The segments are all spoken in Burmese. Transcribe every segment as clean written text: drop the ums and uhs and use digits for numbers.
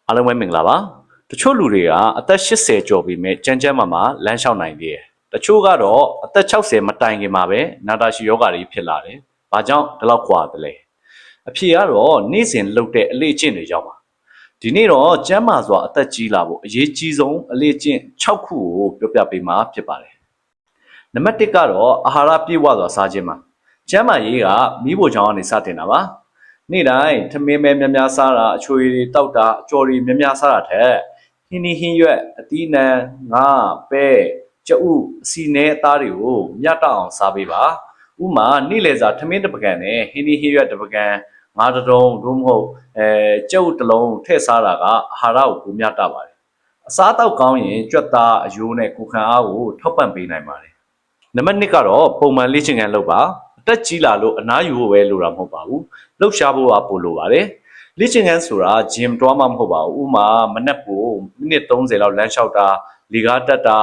အားလုံးပဲမင်္ဂလာပါတချို့လူတွေကအသက်80ကျော်ပြီမဲ့ကြမ်းကြမ်းမာလမ်းလျှောက်နိုင်သေးတယ်တချို့ကတော့အသက်60မတိုင်ခင်မှာပဲနာတာရှည်ယောဂါတွေဖြစ်လာတယ်ဘာကြောင့်ဒီလောက်ခွာတယ်လဲအဖြေကတော့နေ့စဉ်လှုပ်တဲ့အလေ့အကျင့်တွေကြောင့်ပါဒီနေ့တော့ကျမ်းမာစွာအသက်ကြီးလာဖို့အရေးကြီးဆုံးအလေ့အကျင့်6ခုကိုပြောပြပေးမှာဖြစ်ပါတယ်နံပါတ်1ကတော့အာဟာရပြည့်ဝစွာစားခြင်းပါကျမ်းမာရေးကမိဖို့ချောင်းကနေစတင်တာပါနေ့တိုင်းထမင်းပဲများများစားတာအချိုရည်တောက်တာအကျော်ရည်များများစားတာထက်ဟင်းဟင်းရွက်အသီးနှံငါးပဲကြက်ဥအစီနဲအသားတွေကိုမြတ်တောက်အောင်စားပေးပါဥမာနေ့လယ်စာထမင်းတစ်ပကံနဲ့ဟင်းဟင်းရွက်တစ်ပကံငါးတုံးတို့မဟုတ်ကြက်ဥတစ်လုံးထည့်စားတာကအာဟာရကိုပိုမြတ်တာပါတယ်အစားတောက်ကောင်းရင်ကြွက်သားအယိုးနဲ့ကိုခံအားကိုထောက်ပံ့ပေးနိုင်ပါတယ်နံပါတ်2ကတော့ပုံမှန်လေ့ကျင့်ခန်းလုပ်ပါအသက်ကြီးလာလို့အနားယူဖို့ပဲလိုတာမဟုတ်ပါဘူးလှုပ်ရှားဖို့ကပိုလိုပါတယ်လေ့ကျင့်ခန်းဆိုတာဂျင်တွားမှမဟုတ်ပါဘူးဥမာမနက်ကိုမိနစ်30လောက်လမ်းလျှောက်တာလေကားတက်တာ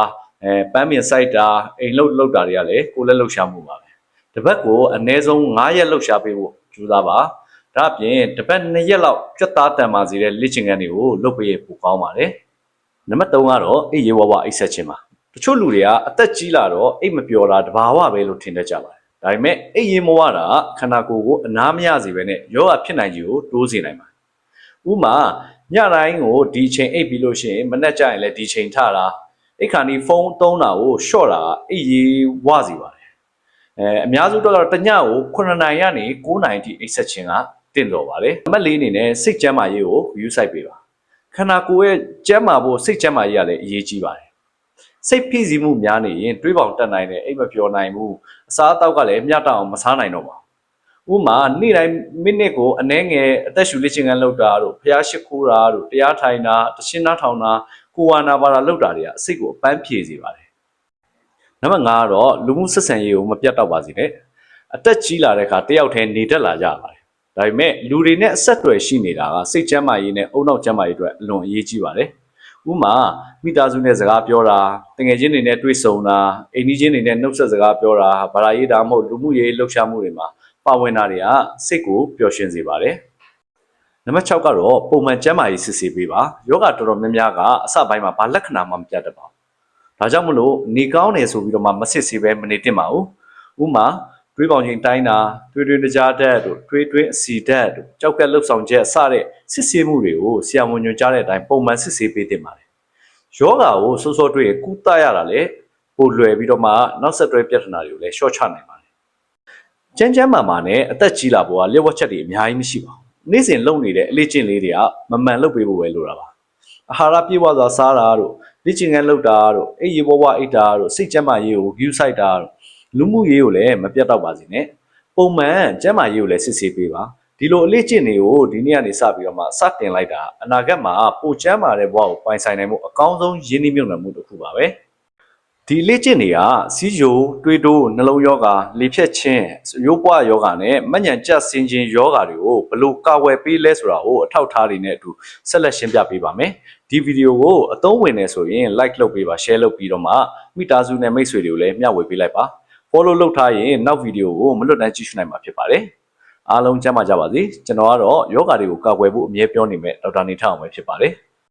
ပန်းပင်စိုက်တာအိမ်လှုပ်တာတွေကလည်းကိုယ်လက်လှုပ်ရှားမှုပါပဲတစ်ပတ်ကိုအနည်းဆုံး9ရက်လှုပ်ရှားပေးဖို့ကြိုးစားပါဒါအပြင်တစ်ပတ်2ရက်လောက်ကြွက်သားတန်ပါစေတဲ့လေ့ကျင့်ခန်းတွေကိုလုပ်ပေးပိုကောင်းပါတယ်နံပါတ်3ကတော့အိပ်ရေဝဝအိပ်ဆက်ခြင်းပါတချို့လူတွေကအသက်ကြီးလာတော့အိပ်မပျော်တာတဘာဝပဲလို့ထင်တတ်ကြပါတယ်ဒါပေမဲ့အိပ်ရေမဝတာခန္ဓာကိုယ်ကိုအနားမရစေဘဲနဲ့ယောဂဖြစ်နိုင်ခြင်းကိုတိုးစေနိုင်ပါတယ်ဥမာညတိုင်းကိုဒီချိန်အိပ်ပြီးလို့ရှိရင်မနေ့ကျရင်လည်းဒီချိန်ထတာအိတ်ခါနီဖုန်းသုံးတာကိုရှော့တာအိပ်ရေဝစေပါတယ်အများစုတော့တညကို9နာရီကနေ9နာရီထိအိပ်ဆက်ခြင်းကတင့်တော်ပါတယ်နံပါတ်4အနေနဲ့စိတ်ကျန်းမာရေးကိုယူဆိုင်ပေးပါခန္ဓာကိုယ်ရဲ့ကျန်းမာဖို့စိတ်ကျန်းမာရေးကလည်းအရေးကြီးပါတယ်စိတ်ဖိစီးမှုများနေရင်တွေးပေါင်တက်နိုင်တယ်အိပ်မပျော်နိုင်ဘူးအစားအသောက်ကလည်းမျှတအောင်မစားနိုင်တော့ပါဘူးဥမာနေ့တိုင်းမိနစ်ကိုအနည်းငယ်အသက်ရှူလေ့ကျင့်ခန်းလုပ်တာတို့ဖျားရှိခိုးတာတို့တရားထိုင်တာတခြင်းနားထောင်တာကိုဝါနာပါတာလုပ်တာတွေကအစိတ်ကိုအပန်းဖြေစေပါတယ်နံပါတ်5ကတော့လူမှုဆက်ဆံရေးကိုမပြတ်တော့ပါစေနဲ့အသက်ကြီးလာတဲ့အခါတယောက်တည်းနေတတ်လာကြပါတယ်ဒါပေမဲ့လူတွေနဲ့အဆက်အသွယ်ရှိနေတာကစိတ်ကျန်းမာရေးနဲ့အုံနောက်ကျန်းမာရေးအတွက်အလွန်အရေးကြီးပါတယ်ဥမာမိသားစုနဲ့စကားပြောတာတငယ်ချင်းတွေနဲ့တွေ့ဆုံတာအိမ်ကြီးချင်းတွေနဲ့နှုတ်ဆက်စကားပြောတာဘာသာရေးဒါမှမဟုတ်လူမှုရေးလှုပ်ရှားမှုတွေမှာပါဝင်တာတွေကစိတ်ကိုပျော်ရွှင်စေပါတယ်နံပါတ်6ကတော့ပုံမှန်ကျန်းမာရေးစစ်ဆေးပေးပါယောဂတော်တော်များများကအစပိုင်းမှာဘာလက္ခဏာမှမပြတ်တတ်ပါဘူးဒါကြောင့်မလို့နေကောင်းတယ်ဆိုပြီးတော့မှမစစ်ဆေးပဲမနေသင့်ပါဘူးဥမာတွေးပေါင်ချိန်တိုင်းတာတွေးတကြားတတ်တို့တွေးအစီတတ်တို့ကြောက်ကက်လှုပ်ဆောင်ချက်စတဲ့စစ်ဆေးမှုတွေကိုဆရာဝန်ညွှန်ကြားတဲ့အတိုင်းပုံမှန်စစ်ဆေးပေးသင့်ပါတယ်ယောဂါကိုစောစောတွေ့ကုသရတာလေပိုလွယ်ပြီးတော့မှနောက်ဆက်တွဲပြဿနာတွေကိုလည်းရှော့ချနိုင်ပါတယ်ကျန်းမာနဲ့အသက်ကြီးလာဖို့ကလျှော့ဝှက်ချက်တွေအများကြီးမရှိပါဘူးနေ့စဉ်လုပ်နေတဲ့အလေ့ကျင့်လေးတွေကမမှန်လုပ်ပေးဖို့ပဲလိုတာပါအာဟာရပြည့်ဝစွာစားတာတို့လေ့ကျင့်ခန်းလုပ်တာတို့အိပ်ရေဘဝအိပ်တာတို့စိတ်ကျန်းမာရေးကိုဂရုစိုက်တာတို့လူမှုရေးကိုလည်းမပြတ်တော့ပါစေနဲ့ပုံမှန်ကျန်းမာရေးကိုလည်းစစ်ဆေးပေးပါဒီလိုအလေ့ကျင့်တွေကိုဒီနေ့ကနေစပြီးတော့မှစတင်လိုက်တာအနာဂတ်မှာပိုကျန်းမာတဲ့ဘဝကိုပိုင်ဆိုင်နိုင်မှုအကောင်းဆုံးရင်းနှီးမြှုပ်နှံမှုတစ်ခုပါပဲဒီလေ့ကျင့်တွေကစီးချိုတွေးတိုးနှလုံးယောဂလေဖြတ်ခြင်းရိုးပွားယောဂနဲ့မညံကျဆင်းခြင်းယောဂတွေကိုဘလို့ကာဝယ်ပေးလဲဆိုတာကိုအထောက်ထားတွေနဲ့အတူဆက်လက်ရှင်းပြပေးပါမယ်ဒီဗီဒီယိုကိုအသုံးဝင်နေဆိုရင် like လုပ်ပေးပါ share လုပ်ပြီးတော့မှမိသားစုနဲ့မိတ်ဆွေတွေကိုလည်းမျှဝေပေးလိုက်ပါ follow လုပ်ထားရင်နောက်ဗီဒီယိုကိုမလွတ်တမ်းကြည့်ရှုနိုင်မှာဖြစ်ပါတယ်အားလုံးကျန်းမာကြပါစေကျွန်တော်ကတော့ယောဂါတွေကိုကာကွယ်ဖို့အမြဲပြောနေမဲ့ဒေါက်တာနေထအောင်ပဲဖြစ်ပါတယ်